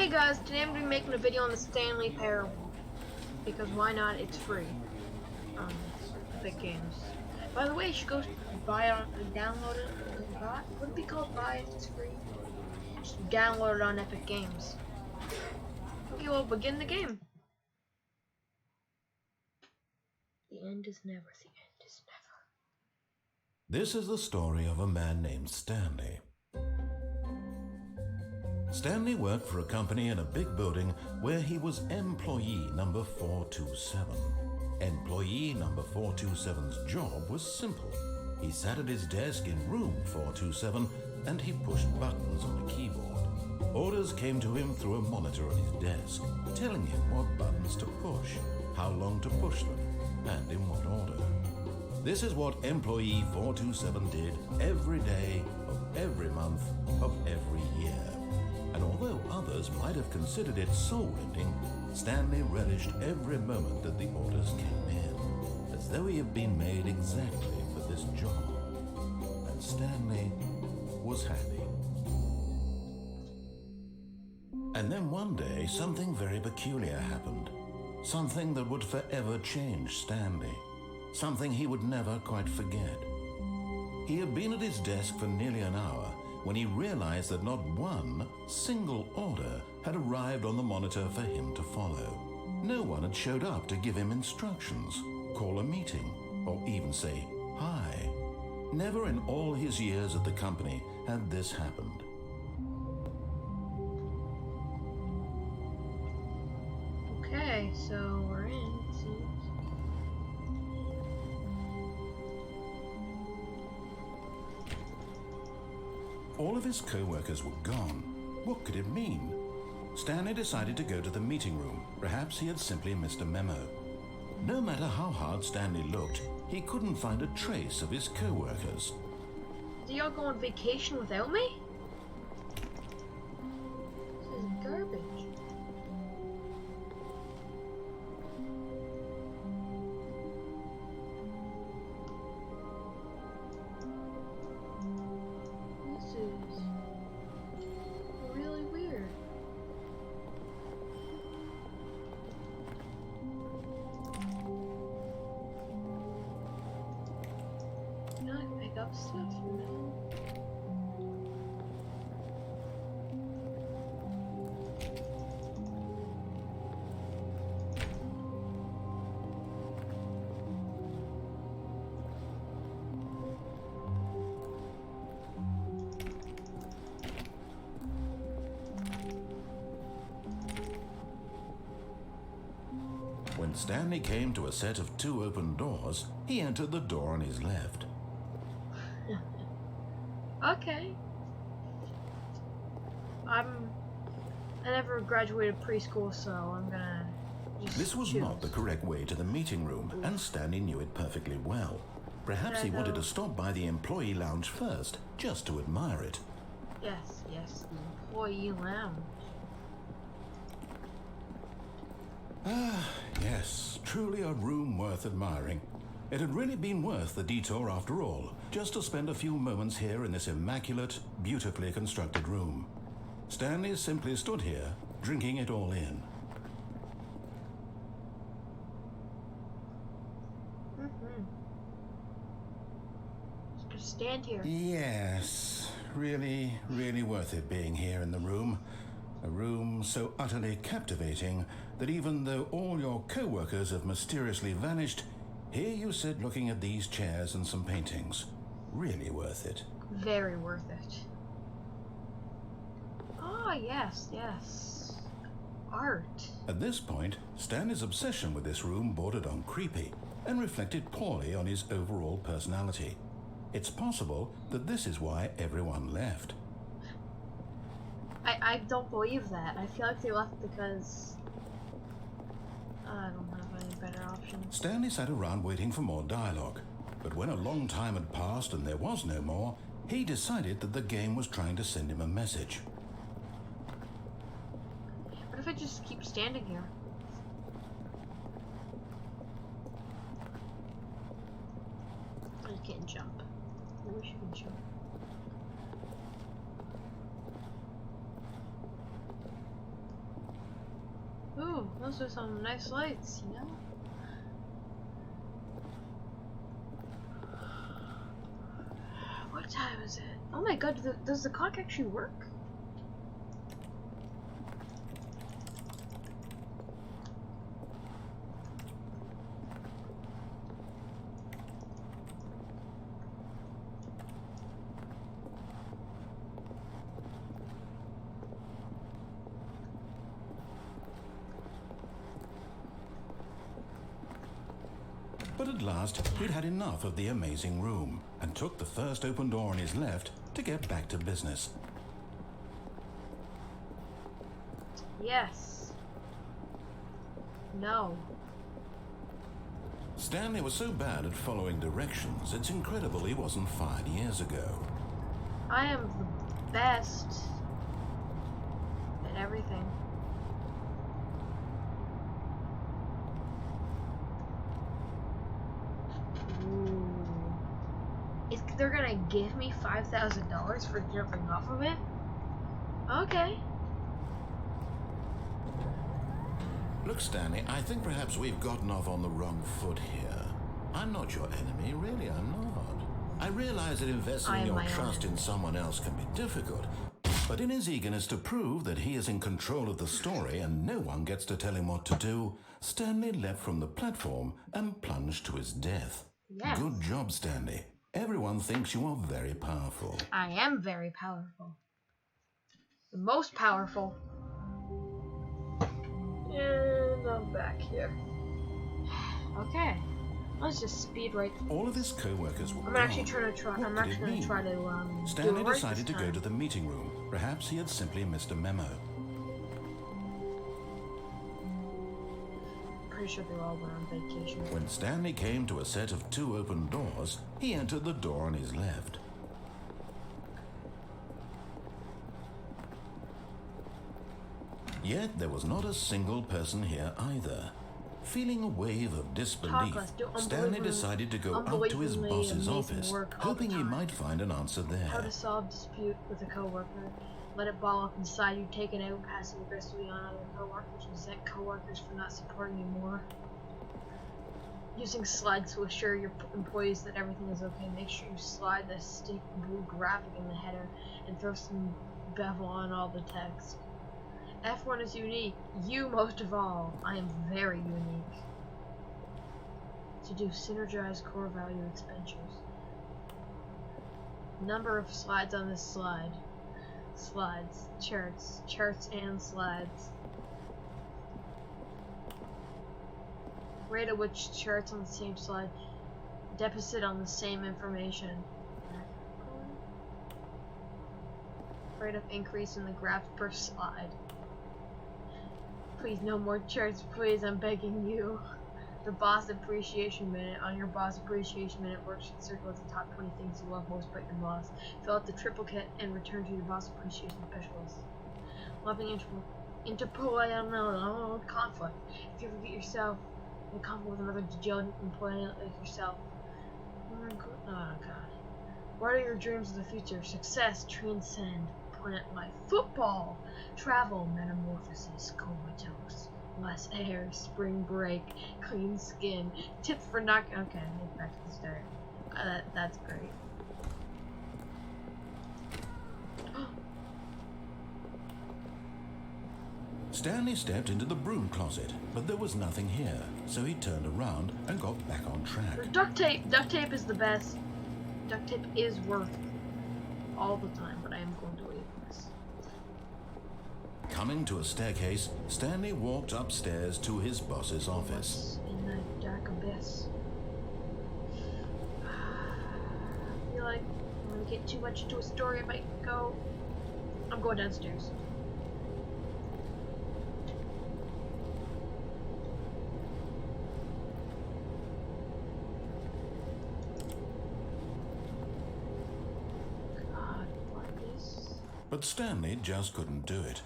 Hey guys, today I'm going to be making a video on the Stanley Parable. Because why not? It's free. Epic Games. By the way, you should go buy it and download it. Would it be called buy if it's free? Just download it on Epic Games. Okay, well, begin the game. The end is never. The end is never. This is the story of a man named Stanley. Stanley worked for a company in a big building where he was employee number 427. Employee number 427's job was simple. He sat at his desk in room 427 and he pushed buttons on a keyboard. Orders came to him through a monitor on his desk, telling him what buttons to push, how long to push them, and in what order. This is what employee 427 did every day of every month of every year. And although others might have considered it soul-ending, Stanley relished every moment that the orders came in, as though he had been made exactly for this job. And Stanley was happy. And then one day, something very peculiar happened. Something that would forever change Stanley. Something he would never quite forget. He had been at his desk for nearly an hour when he realized that not one single order had arrived on the monitor for him to follow. No one had showed up to give him instructions, call a meeting, or even say hi. Never in all his years at the company had this happened. Okay, so we're in, it seems. All of his co-workers were gone. What could it mean? Stanley decided to go to the meeting room. Perhaps he had simply missed a memo. No matter how hard Stanley looked, he couldn't find a trace of his co-workers. Did y'all go on vacation without me? This is garbage. This is really weird. You know, I can pick up stuff from now. When Stanley came to a set of 2 open doors, he entered the door on his left. Okay. I never graduated preschool, so I'm gonna just This was choose. not the correct way to the meeting room, and Stanley knew it perfectly well. Perhaps he wanted to stop by the employee lounge first, just to admire it. Yes, the employee lounge. Ah, yes, truly a room worth admiring. It had really been worth the detour after all, just to spend a few moments here in this immaculate, beautifully constructed room. Stanley simply stood here, drinking it all in. Just stand here. Yes, really, really worth it being here in the room. A room so utterly captivating that even though all your co-workers have mysteriously vanished, here you sit looking at these chairs and some paintings. Really worth it. Very worth it. Ah, yes. Art. At this point, Stanley's obsession with this room bordered on creepy and reflected poorly on his overall personality. It's possible that this is why everyone left. I don't believe that. I feel like they left because I don't have any better options. Stanley sat around waiting for more dialogue, but when a long time had passed and there was no more, he decided that the game was trying to send him a message. What if I just keep standing here? I can't jump. I wish you could jump. those are some nice lights, you know? What time is it? Oh my god, does the clock actually work? But at last, he'd had enough of the amazing room and took the first open door on his left to get back to business. Yes. No. Stanley was so bad at following directions, it's incredible he wasn't fired years ago. I am the best at everything. They're gonna give me $5,000 for jumping off of it? Okay. Look, Stanley, I think perhaps we've gotten off on the wrong foot here. I'm not your enemy, really, I'm not. I realize that investing your trust in someone else can be difficult, but in his eagerness to prove that he is in control of the story and no one gets to tell him what to do, Stanley leapt from the platform and plunged to his death. Yes. Good job, Stanley. Everyone thinks you are very powerful. I am very powerful. The most powerful. And I'm back here. Okay. Let's just speed right through. All of his co-workers were I'm actually going to try to Stanley decided to go to the meeting room. Perhaps he had simply missed a memo. Pretty sure they all went on vacation. When Stanley came to a set of 2 open doors, he entered the door on his left. Yet there was not a single person here either. Feeling a wave of disbelief, Stanley decided to go up to his boss's office, hoping he might find an answer there. How to solve dispute with a coworker. Let it ball up inside you, take it out, passive aggressively on other coworkers, resent coworkers for not supporting you more. Using slides to assure your employees that everything is okay. Make sure you slide the stick blue graphic in the header and throw some bevel on all the text. F1 is unique. You most of all. I am very unique. To do synergize core value expenditures. Number of slides on this slide. Slides, charts and slides. Rate at which charts on the same slide deposit on the same information. Rate of increase in the graph per slide. Please, no more charts, please, I'm begging you. The Boss Appreciation Minute. On your Boss Appreciation Minute worksheet, circle the top 20 things you love most about your boss. Fill out the triplicate and return to your Boss Appreciation Specialist. Loving interpolate conflict. If you ever get yourself in conflict with another dejected employee like yourself. Oh god. What are your dreams of the future? Success, transcend, plant life, football, travel, metamorphosis, comatose. Less air, spring break, clean skin, tips for not. Okay, back to the start. That's great. Stanley stepped into the broom closet, but there was nothing here, so he turned around and got back on track. Duct tape! Duct tape is the best. Duct tape is worth all the time, but I am going to leave this. Coming to a staircase, Stanley walked upstairs to his boss's office. In the dark abyss. I feel like I'm gonna get too much into a story. I might go. I'm going downstairs. But Stanley just couldn't do it.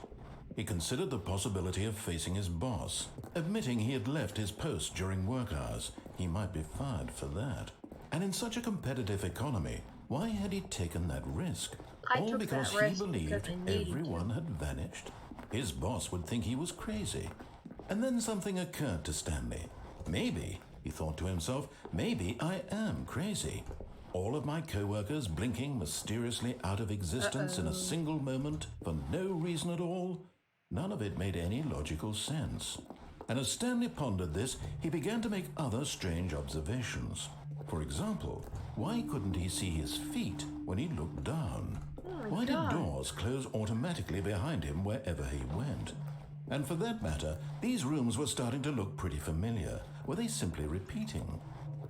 He considered the possibility of facing his boss, admitting he had left his post during work hours. He might be fired for that. And in such a competitive economy, why had he taken that risk? All because he believed everyone had vanished? His boss would think he was crazy. And then something occurred to Stanley. Maybe, he thought to himself, maybe I am crazy. All of my co-workers blinking mysteriously out of existence in a single moment for no reason at all. None of it made any logical sense. And as Stanley pondered this, he began to make other strange observations. For example, why couldn't he see his feet when he looked down? Why did doors close automatically behind him wherever he went? And for that matter, these rooms were starting to look pretty familiar. Were they simply repeating?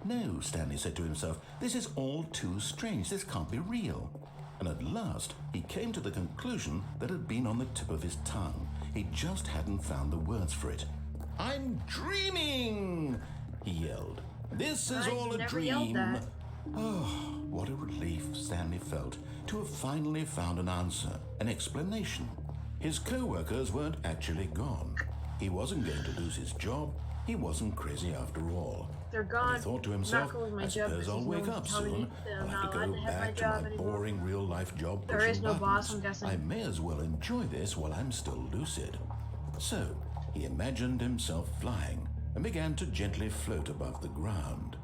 No, Stanley said to himself, this is all too strange. This can't be real. And at last, he came to the conclusion that had been on the tip of his tongue. He just hadn't found the words for it. I'm dreaming, he yelled. This is all a dream. Oh, what a relief Stanley felt to have finally found an answer, an explanation. His co-workers weren't actually gone. He wasn't going to lose his job. He wasn't crazy after all. They're gone. And he thought to himself, I suppose I'll wake up soon. I'll have to go back to my boring real-life job pushing There is no boss, buttons. I'm guessing. I may as well enjoy this while I'm still lucid. So, he imagined himself flying and began to gently float above the ground.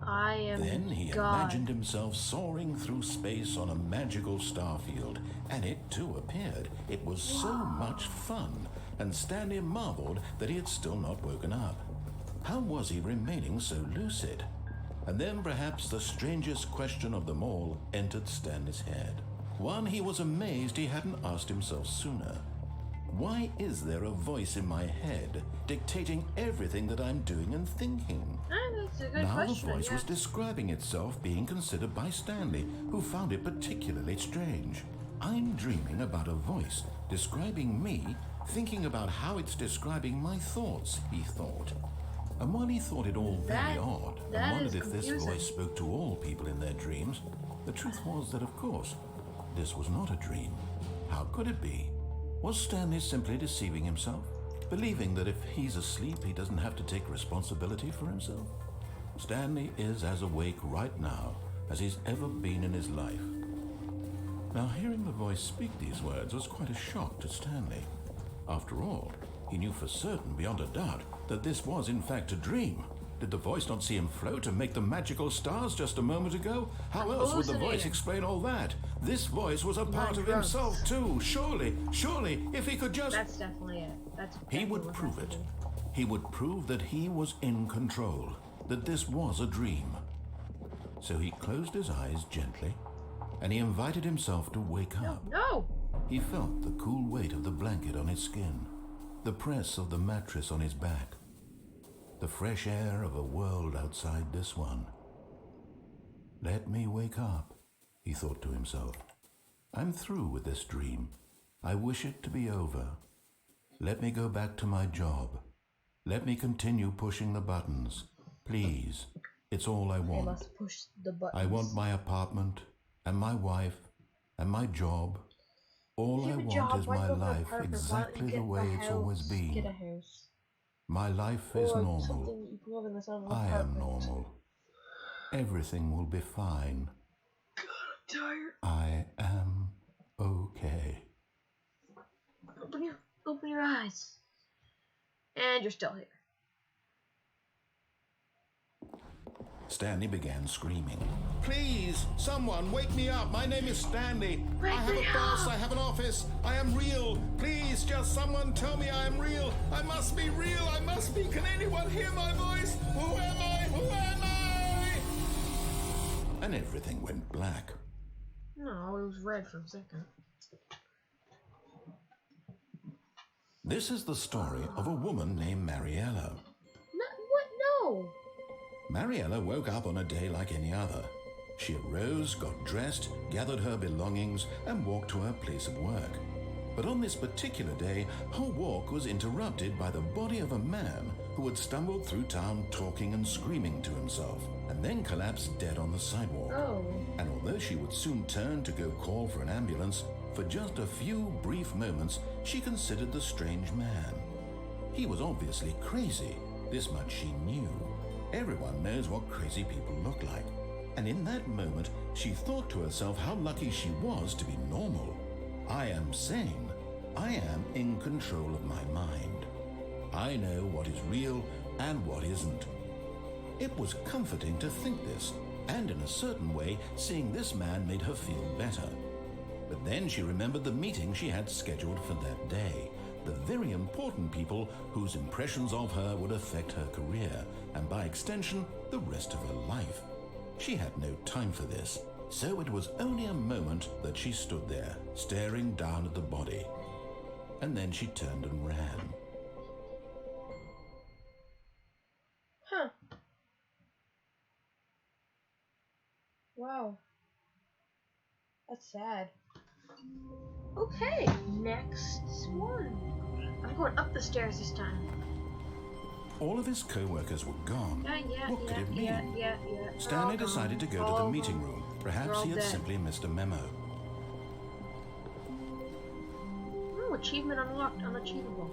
Then he imagined himself soaring through space on a magical starfield, and it too appeared. It was so much fun, and Stanley marveled that he had still not woken up. How was he remaining so lucid? And then perhaps the strangest question of them all entered Stanley's head. One he was amazed he hadn't asked himself sooner. Why is there a voice in my head dictating everything that I'm doing and thinking? That's a good Now question, the voice was describing itself being considered by Stanley, who found it particularly strange. I'm dreaming about a voice describing me, thinking about how it's describing my thoughts, he thought. And while he thought it all very odd, and wondered if this voice spoke to all people in their dreams, the truth was that, of course, this was not a dream. How could it be? Was Stanley simply deceiving himself, believing that if he's asleep, he doesn't have to take responsibility for himself? Stanley is as awake right now as he's ever been in his life. Now, hearing the voice speak these words was quite a shock to Stanley. After all, he knew for certain, beyond a doubt, that this was in fact a dream. Did the voice not see him float and make the magical stars just a moment ago? How else would the voice explain all that? This voice was a part of himself too. Surely, if he could just... That's definitely it. He would prove it. He would prove that he was in control, that this was a dream. So he closed his eyes gently, and he invited himself to wake up. No! He felt the cool weight of the blanket on his skin, the press of the mattress on his back, the fresh air of a world outside this one. Let me wake up, he thought to himself. I'm through with this dream. I wish it to be over. Let me go back to my job. Let me continue pushing the buttons. Please, it's all I want. Let's push the buttons. I want my apartment, and my wife, and my job. All I want is my life exactly the way it's always been. Get a house. My life is normal. I am normal. Everything will be fine. God, I'm tired. I am okay. Open your eyes. And you're still here. Stanley began screaming. Please, someone, wake me up. My name is Stanley. I have a boss. I have an office. I am real. Please, just someone tell me I am real. I must be real. I must be. Can anyone hear my voice? Who am I? Who am I? And everything went black. No, it was red for a second. This is the story of a woman named Mariella. What? No. Mariella woke up on a day like any other. She arose, got dressed, gathered her belongings, and walked to her place of work. But on this particular day, her walk was interrupted by the body of a man who had stumbled through town talking and screaming to himself, and then collapsed dead on the sidewalk. Oh. And although she would soon turn to go call for an ambulance, for just a few brief moments, she considered the strange man. He was obviously crazy. This much she knew. Everyone knows what crazy people look like. And in that moment, she thought to herself how lucky she was to be normal. I am sane. I am in control of my mind. I know what is real and what isn't. It was comforting to think this, and in a certain way, seeing this man made her feel better. But then she remembered the meeting she had scheduled for that day, the very important people whose impressions of her would affect her career, and by extension, the rest of her life. She had no time for this, so it was only a moment that she stood there, staring down at the body. And then she turned and ran. Huh. Wow. That's sad. Okay, next one. I'm going up the stairs this time. All of his co-workers were gone. What could it mean? Yeah. Stanley decided to go to the meeting room. Perhaps he had dead. simply missed a memo. Oh, achievement unlocked, unachievable.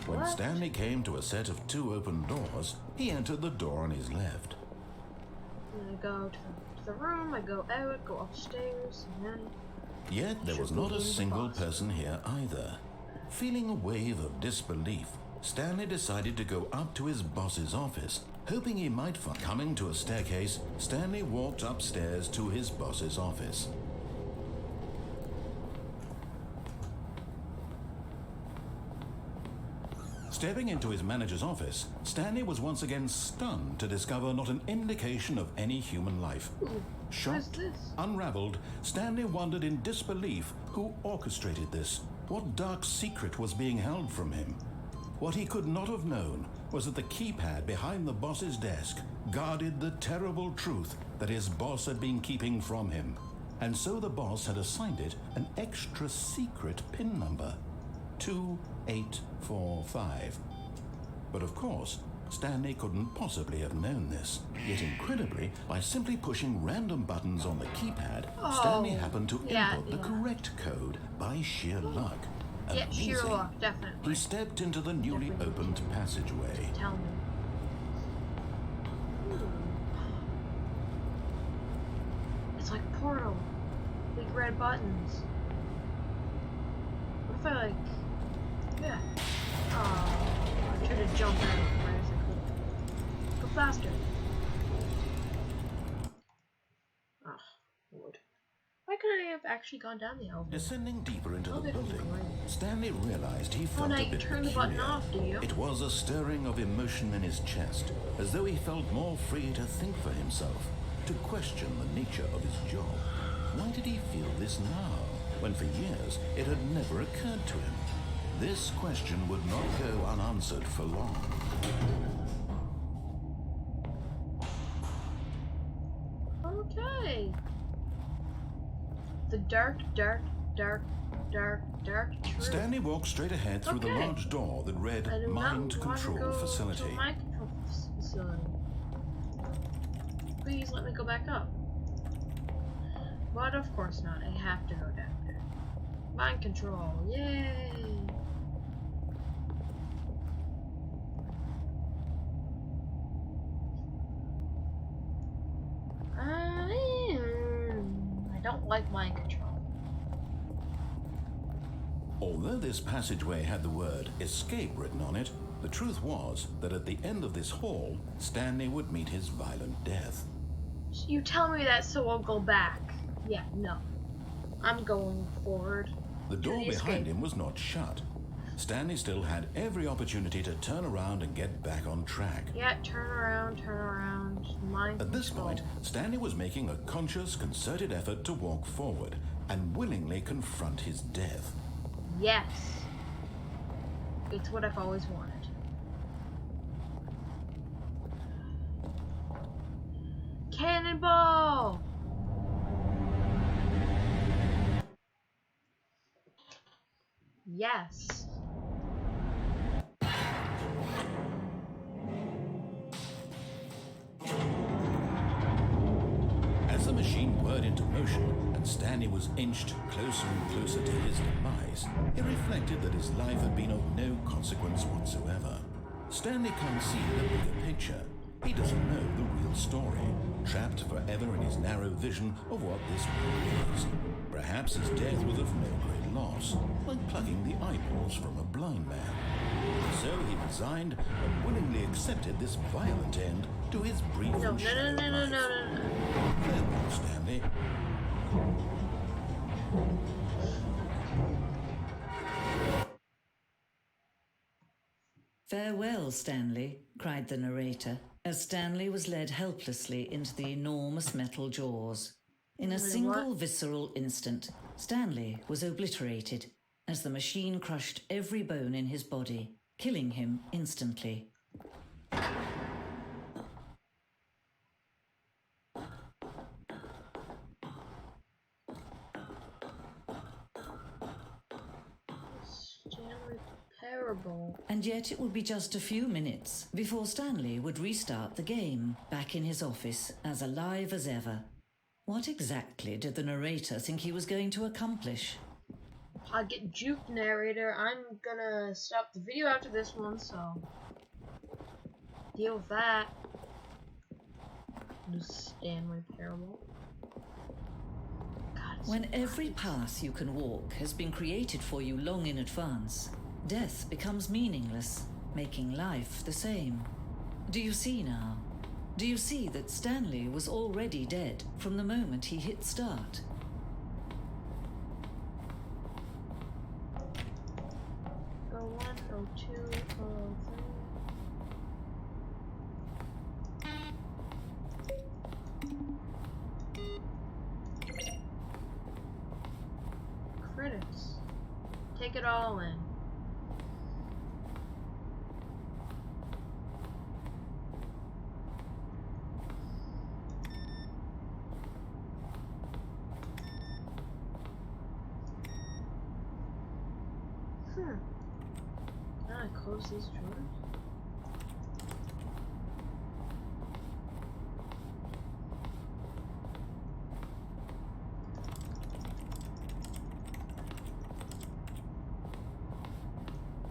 Go When left. Stanley came to a set of 2 open doors, he entered the door on his left. And I go to the room, I go out, go upstairs, and then... Yet there was not a single person here either. Feeling a wave of disbelief, Stanley decided to go up to his boss's office, hoping he might find. Coming to a staircase, Stanley walked upstairs to his boss's office. Stepping into his manager's office, Stanley was once again stunned to discover not an indication of any human life. Shocked, unraveled, Stanley wondered in disbelief who orchestrated this. What dark secret was being held from him? What he could not have known was that the keypad behind the boss's desk guarded the terrible truth that his boss had been keeping from him. And so the boss had assigned it an extra secret PIN number. 2845. But of course, Stanley couldn't possibly have known this. Yet incredibly, by simply pushing random buttons on the keypad, Stanley happened to input the correct code by sheer luck. Yeah, sheer Amazing. luck, definitely. He stepped into the newly opened passageway. Tell me. It's like Portal. Big red buttons. What if I like... Yeah. Oh, I tried to jump out right as I could. Go faster. Ah, wood. Why couldn't I have actually gone down the elevator? Descending deeper into the building, Stanley realized he felt now a you bit turn the peculiar. button off, do you? It was a stirring of emotion in his chest, as though he felt more free to think for himself, to question the nature of his job. Why did he feel this now, when for years it had never occurred to him? This question would not go unanswered for long. Okay. The dark truth. Stanley walked straight ahead through the large door that read I do not Mind want to Control go Facility. to Mind Control Facility. Please let me go back up. But of course not. I have to go down there. Mind control. Yay! I don't like mind control. Although this passageway had the word escape written on it, the truth was that at the end of this hall, Stanley would meet his violent death. You tell me that so I'll go back. Yeah, no. I'm going forward. The door behind him was not shut. Stanley still had every opportunity to turn around and get back on track. Yeah, turn around, mind At this control. point, Stanley was making a conscious, concerted effort to walk forward and willingly confront his death. Yes. It's what I've always wanted. Cannonball! Yes. As the machine whirred into motion and Stanley was inched closer and closer to his demise, he reflected that his life had been of no consequence whatsoever. Stanley can't see the bigger picture. He doesn't know the real story, trapped forever in his narrow vision of what this world is. Perhaps his death was of no great loss, like plucking the eyeballs from a blind man. So he resigned and willingly accepted this violent end to his brief No, and no, shallow no, no, no, life. no, no, no. Farewell, Stanley. "Farewell, Stanley," cried the narrator, as Stanley was led helplessly into the enormous metal jaws. In a single visceral instant, Stanley was obliterated as the machine crushed every bone in his body, killing him instantly. Stanley Parable. And yet it would be just a few minutes before Stanley would restart the game, back in his office, as alive as ever. What exactly did the narrator think he was going to accomplish? I get juked, narrator. I'm gonna stop the video after this one, so deal with that. The Stanley Parable. God, When every path you can walk has been created for you long in advance, death becomes meaningless, making life the same. Do you see now? Do you see that Stanley was already dead from the moment he hit start? Oh, 1, oh, 2, oh, 3. Credits. Take it all in. Can I close these drawers?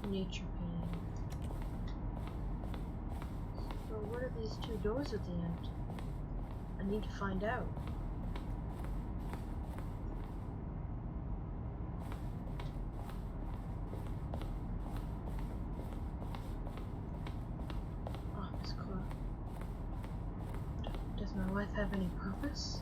Nature painting. So what are these two doors at the end? I need to find out. Office clock. Does my life have any purpose?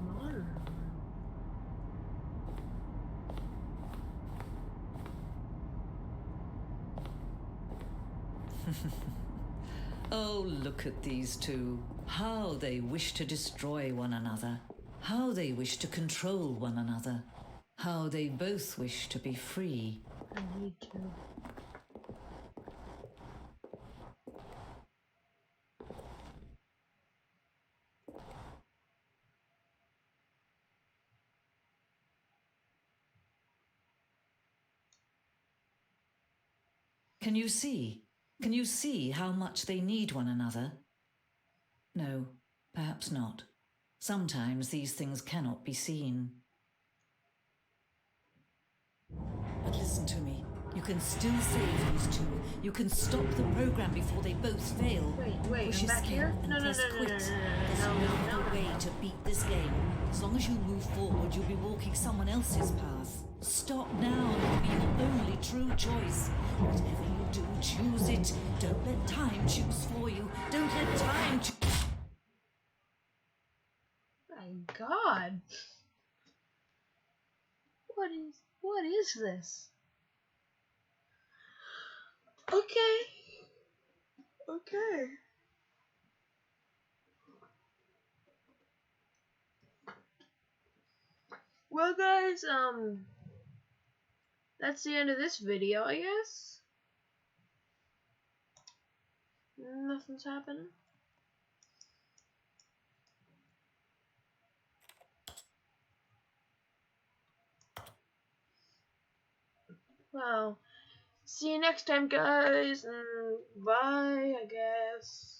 Monitor room. Oh, look at these two. How they wish to destroy one another. How they wish to control one another. How they both wish to be free. I need to. Can you see? Can you see how much they need one another? No, perhaps not. Sometimes these things cannot be seen. But listen to me. You can still save these two. You can stop the program before they both fail. Wait, Push I'm back escape here? and No, press quit. There's no other way to beat this game. As long as you move forward, you'll be walking someone else's path. Stop now and it'll be your only true choice. Whatever you do, choose it. Don't let time choose for you. Don't let time choose. My God. What is this? Okay. Well, guys, that's the end of this video, I guess. Nothing's happening. Well, see you next time, guys, and bye, I guess.